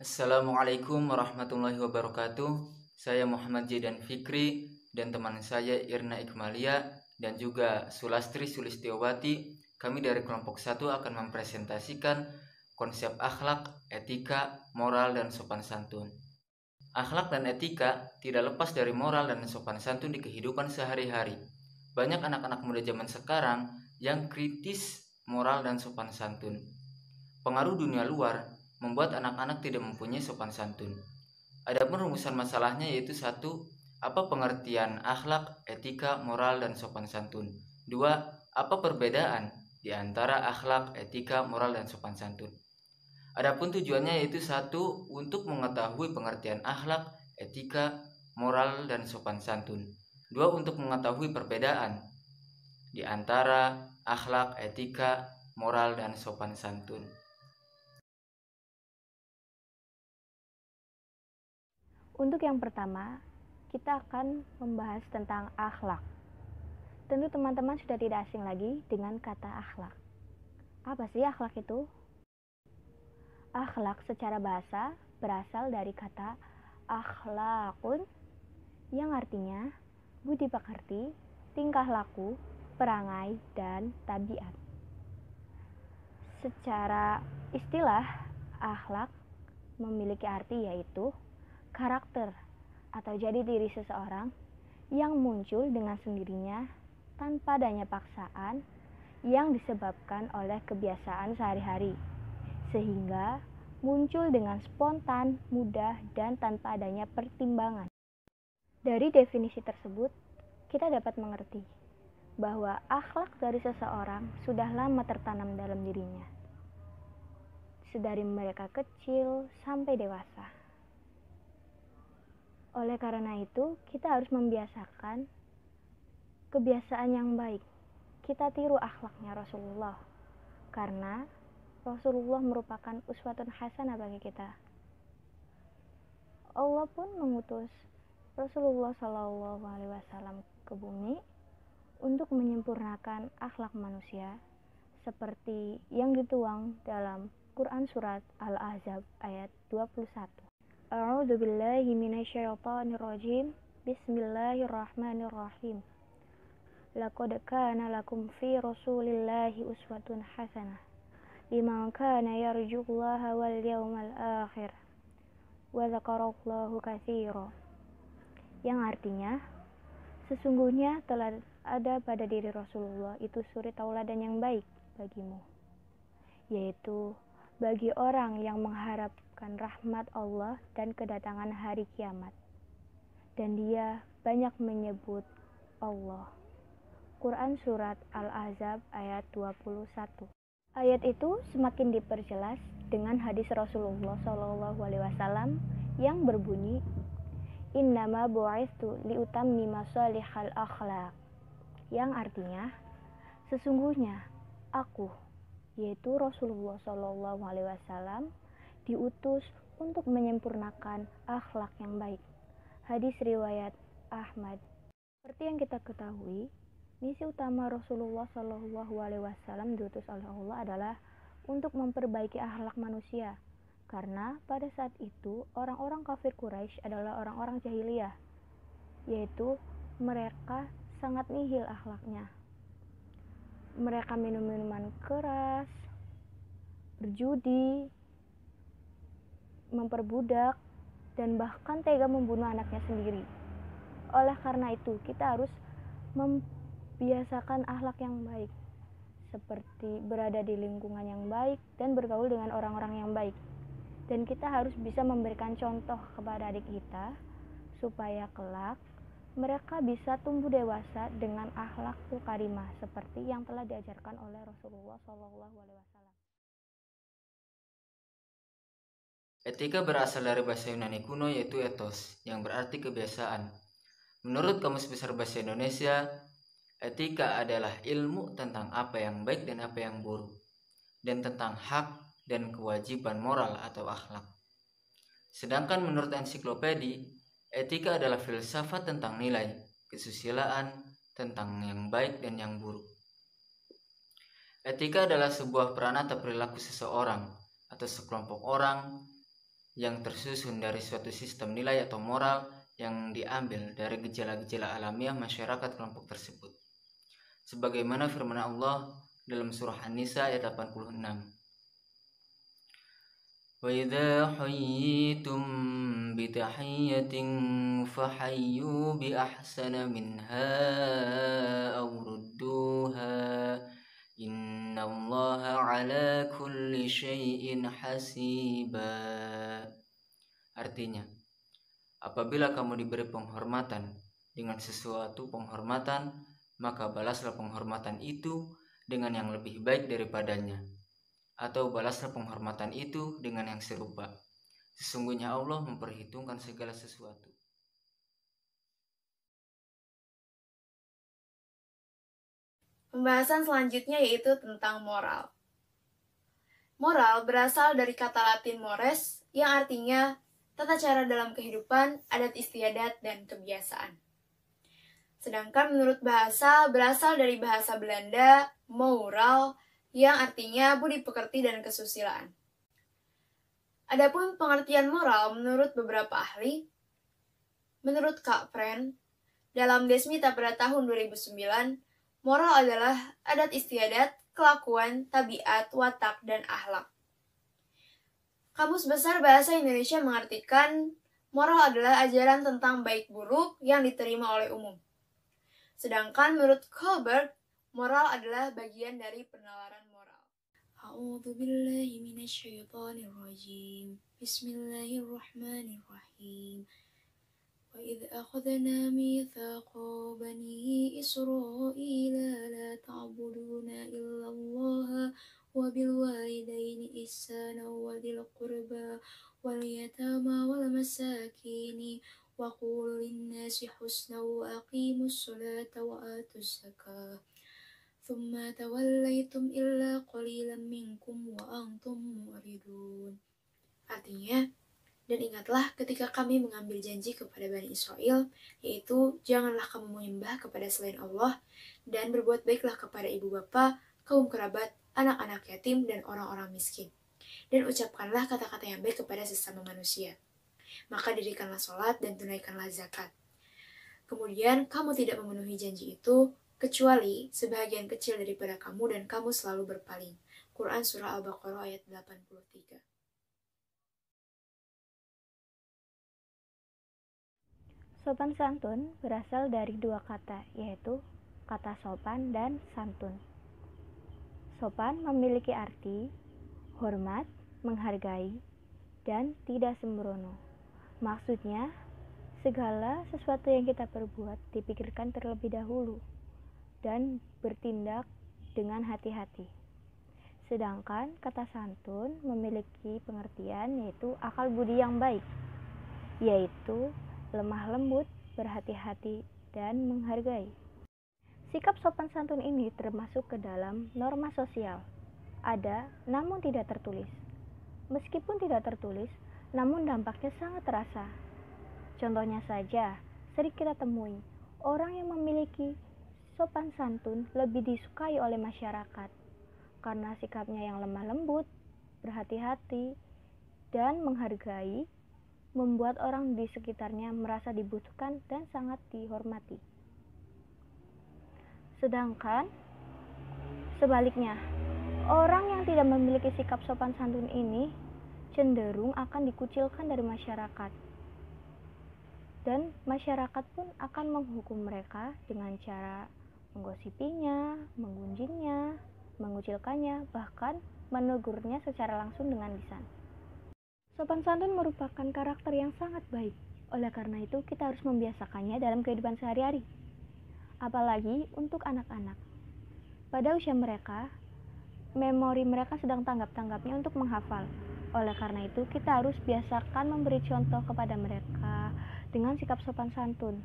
Assalamualaikum warahmatullahi wabarakatuh. Saya Muhammad Jaidan Fikri dan teman saya Irna Ikmalia dan juga Sulastri Sulistiowati. Kami dari kelompok 1 akan mempresentasikan konsep akhlak, etika, moral, dan sopan santun. Akhlak dan etika tidak lepas dari moral dan sopan santun di kehidupan sehari-hari. Banyak anak-anak muda zaman sekarang yang kritis moral dan sopan santun. Pengaruh dunia luar membuat anak-anak tidak mempunyai sopan santun. Adapun rumusan masalahnya yaitu 1. Apa pengertian akhlak, etika, moral, dan sopan santun? 2. Apa perbedaan di antara akhlak, etika, moral, dan sopan santun? Adapun tujuannya yaitu 1. Untuk mengetahui pengertian akhlak, etika, moral, dan sopan santun. 2. Untuk mengetahui perbedaan di antara akhlak, etika, moral, dan sopan santun. Untuk yang pertama, kita akan membahas tentang akhlak. Tentu teman-teman sudah tidak asing lagi dengan kata akhlak. Apa sih akhlak itu? Akhlak secara bahasa berasal dari kata akhlakun yang artinya budi pekerti, tingkah laku, perangai, dan tabiat. Secara istilah, akhlak memiliki arti yaitu karakter atau jadi diri seseorang yang muncul dengan sendirinya tanpa adanya paksaan yang disebabkan oleh kebiasaan sehari-hari, sehingga muncul dengan spontan, mudah, dan tanpa adanya pertimbangan. Dari definisi tersebut, kita dapat mengerti bahwa akhlak dari seseorang sudah lama tertanam dalam dirinya, sedari mereka kecil sampai dewasa. Oleh karena itu, kita harus membiasakan kebiasaan yang baik. Kita tiru akhlaknya Rasulullah, karena Rasulullah merupakan uswatun hasanah bagi kita. Allah pun mengutus Rasulullah SAW ke bumi untuk menyempurnakan akhlak manusia, seperti yang dituang dalam Quran Surat Al-Ahzab ayat 21. A'udzu billahi minasyaitonir rajim. Bismillahirrahmanirrahim. Laqad kana lakum fi Rasulillahi uswatun hasanah liman kana yarjullaha wal yawmal akhir wa dzakarallaha katsiran. Yang artinya, sesungguhnya telah ada pada diri Rasulullah itu suri tauladan yang baik bagimu, yaitu bagi orang yang mengharapkan rahmat Allah dan kedatangan hari kiamat, dan dia banyak menyebut Allah. Quran Surat Al-Ahzab ayat 21. Ayat itu semakin diperjelas dengan hadis Rasulullah SAW yang berbunyi, Innama bu'itsu liutammima shalihal akhlaq, yang artinya, sesungguhnya aku, yaitu Rasulullah SAW, diutus untuk menyempurnakan akhlak yang baik. Hadis riwayat Ahmad. Seperti yang kita ketahui, misi utama Rasulullah SAW diutus oleh Allah adalah untuk memperbaiki akhlak manusia, karena pada saat itu orang-orang kafir Quraisy adalah orang-orang jahiliyah, yaitu mereka sangat nihil akhlaknya. Mereka minum minuman keras, berjudi, memperbudak, dan bahkan tega membunuh anaknya sendiri. Oleh karena itu, kita harus membiasakan akhlak yang baik, seperti berada di lingkungan yang baik dan bergaul dengan orang-orang yang baik. Dan kita harus bisa memberikan contoh kepada adik kita supaya kelak mereka bisa tumbuh dewasa dengan akhlakul karimah seperti yang telah diajarkan oleh Rasulullah SAW. Etika berasal dari bahasa Yunani kuno yaitu ethos, yang berarti kebiasaan. Menurut Kamus Besar Bahasa Indonesia, etika adalah ilmu tentang apa yang baik dan apa yang buruk, dan tentang hak dan kewajiban moral atau akhlak. Sedangkan menurut ensiklopedi, etika adalah filsafat tentang nilai, kesusilaan, tentang yang baik dan yang buruk. Etika adalah sebuah peran atau perilaku seseorang atau sekelompok orang yang tersusun dari suatu sistem nilai atau moral yang diambil dari gejala-gejala alamiah masyarakat kelompok tersebut. Sebagaimana firman Allah dalam surah An-Nisa ayat 86. وَإِذَا حُيِّيتُم بِتَحِيَّةٍ فَحَيُّوا بِأَحْسَنَ مِنْهَا أَوْ رُدُّوهَا إِنَّ اللَّهَ عَلَى كُلِّ شَيْءٍ حَسِيبًا. Artinya, apabila kamu diberi penghormatan dengan sesuatu penghormatan, maka balaslah penghormatan itu dengan yang lebih baik daripadanya, atau balaslah penghormatan itu dengan yang serupa. Sesungguhnya Allah memperhitungkan segala sesuatu. Pembahasan selanjutnya yaitu tentang moral. Moral berasal dari kata Latin mores yang artinya tata cara dalam kehidupan, adat istiadat, dan kebiasaan. Sedangkan menurut bahasa berasal dari bahasa Belanda moral yang artinya budi pekerti dan kesusilaan. Adapun pengertian moral menurut beberapa ahli, menurut Kak Pren, dalam Desmita pada tahun 2009, moral adalah adat istiadat, kelakuan, tabiat, watak, dan akhlak. Kamus Besar Bahasa Indonesia mengartikan moral adalah ajaran tentang baik buruk yang diterima oleh umum. Sedangkan menurut Kohlberg, moral adalah bagian dari penalaran moral. A'udzu billahi minasyaitonir rajim. Bismillahirrahmanirrahim. وَإِذْ أَخَذْنَا مِيثَاقَ بَنِي إِسْرَائِيلَ لَا تَعْبُدُونَ إِلَّا اللَّهَ وَبِالْوَالِدَيْنِ إِحْسَانًا وَذِي الْقُرْبَى وَالْيَتَامَى وَالْمَسَاكِينِ وَقُولُوا لِلنَّاسِ حُسْنًا وَأَقِيمُوا الصَّلَاةَ وَآتُوا الزَّكَاةَ ثُمَّ تَوَلَّيْتُمْ إِلَّا قَلِيلًا مِنْكُمْ وَأَنْتُمْ مُعْرِضُونَ. Artinya, dan ingatlah ketika kami mengambil janji kepada Bani Israel, yaitu janganlah kamu menyembah kepada selain Allah, dan berbuat baiklah kepada ibu bapa, kaum kerabat, anak-anak yatim, dan orang-orang miskin. Dan ucapkanlah kata-kata yang baik kepada sesama manusia. Maka dirikanlah sholat dan tunaikanlah zakat. Kemudian kamu tidak memenuhi janji itu, kecuali sebahagian kecil daripada kamu dan kamu selalu berpaling. Quran Surah Al-Baqarah ayat 83. Sopan santun berasal dari dua kata, yaitu kata sopan dan santun. Sopan memiliki arti hormat, menghargai, dan tidak sembrono. Maksudnya, segala sesuatu yang kita perbuat dipikirkan terlebih dahulu dan bertindak dengan hati-hati. Sedangkan kata santun memiliki pengertian yaitu akal budi yang baik, yaitu lemah lembut, berhati-hati, dan menghargai. Sikap sopan santun ini termasuk ke dalam norma sosial. Ada, namun tidak tertulis. Meskipun tidak tertulis, namun dampaknya sangat terasa. Contohnya saja, sering kita temui, orang yang memiliki sopan santun lebih disukai oleh masyarakat, karena sikapnya yang lemah lembut, berhati-hati, dan menghargai, membuat orang di sekitarnya merasa dibutuhkan dan sangat dihormati. Sedangkan sebaliknya, orang yang tidak memiliki sikap sopan santun ini cenderung akan dikucilkan dari masyarakat. Dan masyarakat pun akan menghukum mereka dengan cara menggosipinya, menggunjingnya, mengucilkannya, bahkan menegurnya secara langsung dengan lisan. Sopan santun merupakan karakter yang sangat baik. Oleh karena itu, kita harus membiasakannya dalam kehidupan sehari-hari. Apalagi untuk anak-anak. Pada usia mereka, memori mereka sedang tanggap-tanggapnya untuk menghafal. Oleh karena itu, kita harus biasakan memberi contoh kepada mereka dengan sikap sopan santun.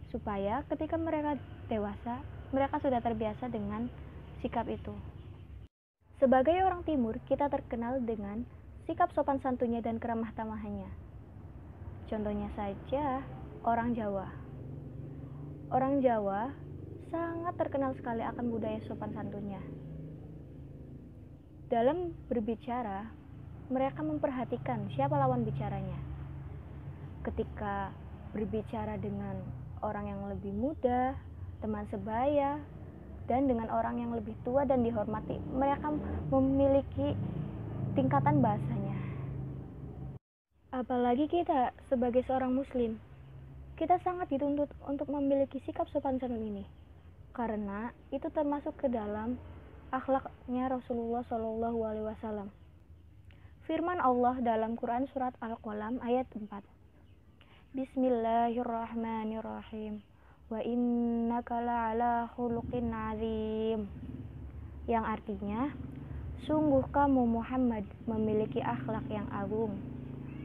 Supaya ketika mereka dewasa, mereka sudah terbiasa dengan sikap itu. Sebagai orang Timur, kita terkenal dengan sikap sopan santunnya dan keramah tamahannya. Contohnya saja, orang Jawa. Orang Jawa sangat terkenal sekali akan budaya sopan santunnya. Dalam berbicara, mereka memperhatikan siapa lawan bicaranya. Ketika berbicara dengan orang yang lebih muda, teman sebaya, dan dengan orang yang lebih tua dan dihormati, mereka memiliki tingkatan bahasanya. Apalagi kita sebagai seorang muslim, kita sangat dituntut untuk memiliki sikap sopan santun ini, karena itu termasuk ke dalam akhlaknya Rasulullah SAW. Firman Allah dalam Quran surat Al-Qalam ayat 4. Bismillahirrahmanirrahim. Wa innaka la'ala khuluqin azim. Yang artinya, sungguh kamu Muhammad memiliki akhlak yang agung.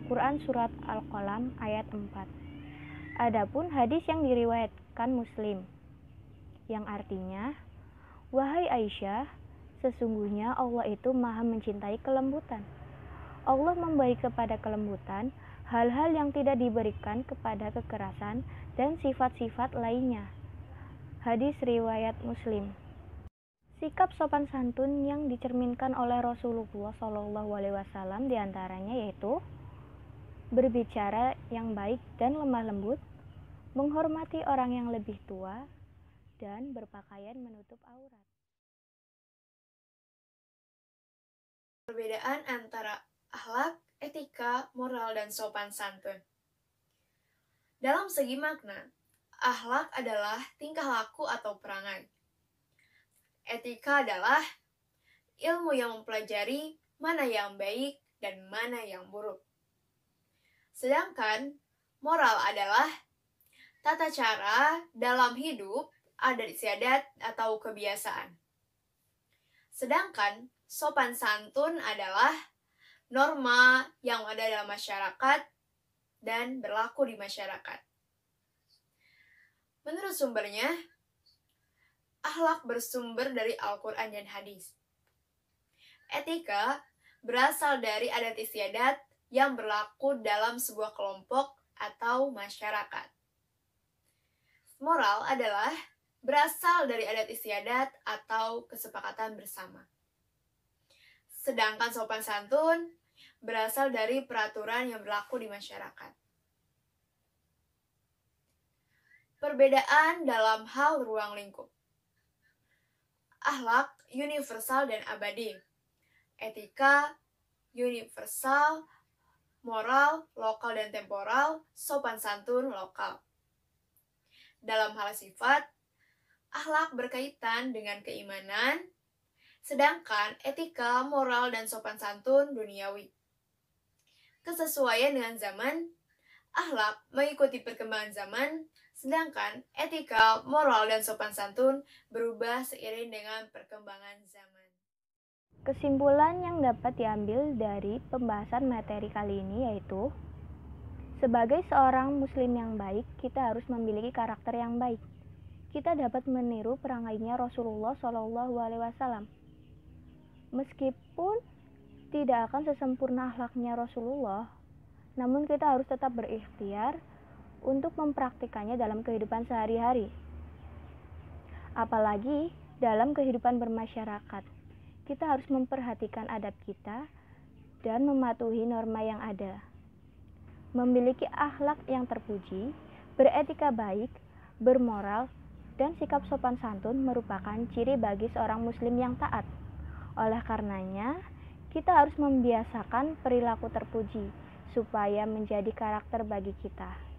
Quran surat Al-Qalam ayat 4. Adapun hadis yang diriwayatkan Muslim, yang artinya, wahai Aisyah, sesungguhnya Allah itu maha mencintai kelembutan. Allah memberi kepada kelembutan hal-hal yang tidak diberikan kepada kekerasan dan sifat-sifat lainnya. Hadis riwayat Muslim. Sikap sopan santun yang dicerminkan oleh Rasulullah SAW diantaranya yaitu berbicara yang baik dan lemah lembut, menghormati orang yang lebih tua, dan berpakaian menutup aurat. Perbedaan antara akhlak, etika, moral, dan sopan santun. Dalam segi makna, akhlak adalah tingkah laku atau perangai. Etika adalah ilmu yang mempelajari mana yang baik dan mana yang buruk. Sedangkan moral adalah tata cara dalam hidup, adat istiadat, atau kebiasaan. Sedangkan sopan santun adalah norma yang ada dalam masyarakat dan berlaku di masyarakat. Menurut sumbernya, akhlak bersumber dari Al-Quran dan hadis. Etika berasal dari adat istiadat yang berlaku dalam sebuah kelompok atau masyarakat. Moral adalah berasal dari adat istiadat atau kesepakatan bersama. Sedangkan sopan santun berasal dari peraturan yang berlaku di masyarakat. Perbedaan dalam hal ruang lingkup. Akhlak universal dan abadi. Etika universal, moral, lokal dan temporal, sopan santun lokal. Dalam hal sifat, akhlak berkaitan dengan keimanan, sedangkan etika, moral, dan sopan santun duniawi. Kesesuaian dengan zaman, akhlak mengikuti perkembangan zaman, sedangkan etika, moral, dan sopan santun berubah seiring dengan perkembangan zaman. Kesimpulan yang dapat diambil dari pembahasan materi kali ini yaitu, sebagai seorang muslim yang baik, kita harus memiliki karakter yang baik. Kita dapat meniru perangainya Rasulullah SAW. Meskipun tidak akan sesempurna akhlaknya Rasulullah, namun kita harus tetap berikhtiar untuk mempraktikannya dalam kehidupan sehari-hari. Apalagi dalam kehidupan bermasyarakat. Kita harus memperhatikan adab kita dan mematuhi norma yang ada. Memiliki akhlak yang terpuji, beretika baik, bermoral, dan sikap sopan santun merupakan ciri bagi seorang muslim yang taat. Oleh karenanya, kita harus membiasakan perilaku terpuji supaya menjadi karakter bagi kita.